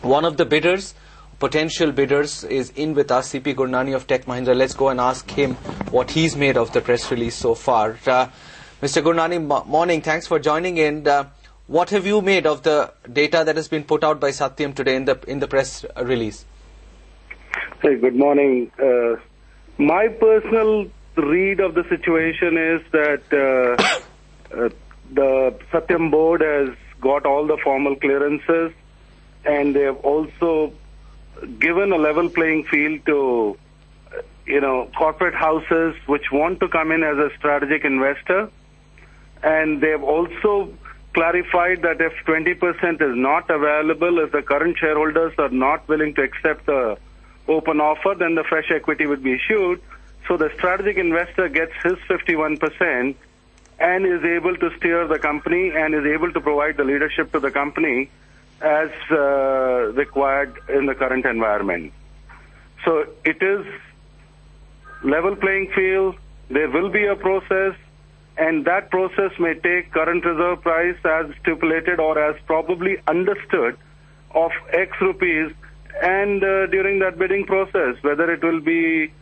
One of the bidders, potential bidders, is in with us, CP Gurnani of Tech Mahindra. Let's go and ask him what he's made of the press release so far. Mr. Gurnani, morning. Thanks for joining in. What have you made of the data that has been put out by Satyam today in the press release? Hey, good morning. My personal read of the situation is that the Satyam board has got all the formal clearances, and they have also given a level playing field to, corporate houses which want to come in as a strategic investor. And they have also clarified that if 20% is not available, if the current shareholders are not willing to accept the open offer, then the fresh equity would be issued. So the strategic investor gets his 51% and is able to steer the company and is able to provide the leadership to the company as required in the current environment. So it is level playing field. There will be a process, and that process may take current reserve price as stipulated or as probably understood of X rupees, and during that bidding process, whether it will be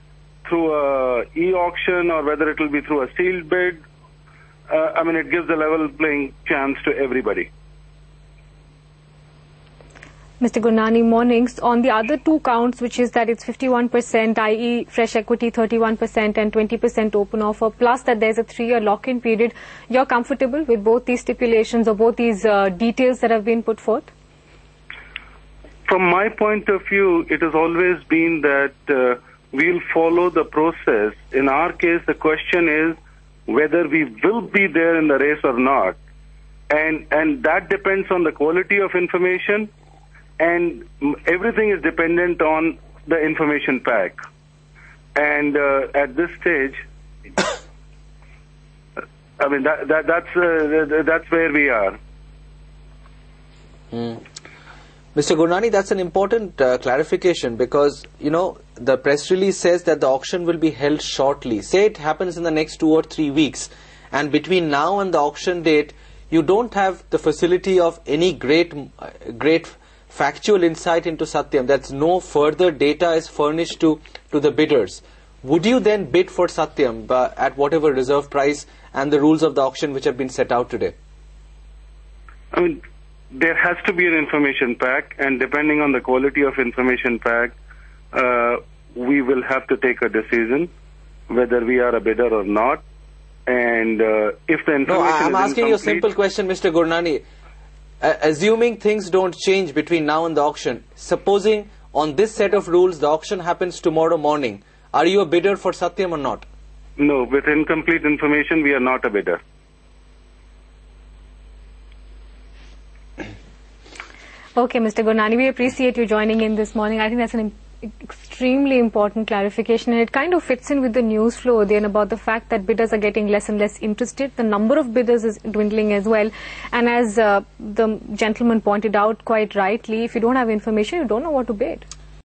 through a e-auction or whether it will be through a sealed bid, it gives a level playing chance to everybody. Mr. Gurnani, mornings. On the other two counts, which is that it's 51%, i.e. fresh equity 31% and 20% open offer, plus that there's a 3-year lock-in period, you're comfortable with both these stipulations or both these details that have been put forth? From my point of view, it has always been that we'll follow the process. In our case, the question is whether we will be there in the race or not. And that depends on the quality of information, and everything is dependent on the information pack. And at this stage, that's where we are. Mr. Gurnani, that's an important clarification, because, the press release says that the auction will be held shortly. Say it happens in the next 2 or 3 weeks, and between now and the auction date, you don't have the facility of any great factual insight into Satyam. That's no further data is furnished to the bidders. Would you then bid for Satyam at whatever reserve price and the rules of the auction which have been set out today? There has to be an information pack, and depending on the quality of information pack, we will have to take a decision whether we are a bidder or not. And if the information I'm asking you a simple question, Mr. Gurnani. Assuming things don't change between now and the auction, supposing on this set of rules the auction happens tomorrow morning, are you a bidder for Satyam or not? No, with incomplete information, we are not a bidder. Okay, Mr. Gurnani, we appreciate you joining in this morning. I think that's an extremely important clarification, and it kind of fits in with the news flow then about the fact that bidders are getting less and less interested. The number of bidders is dwindling as well, and as the gentleman pointed out quite rightly, if you don't have information, you don't know what to bid.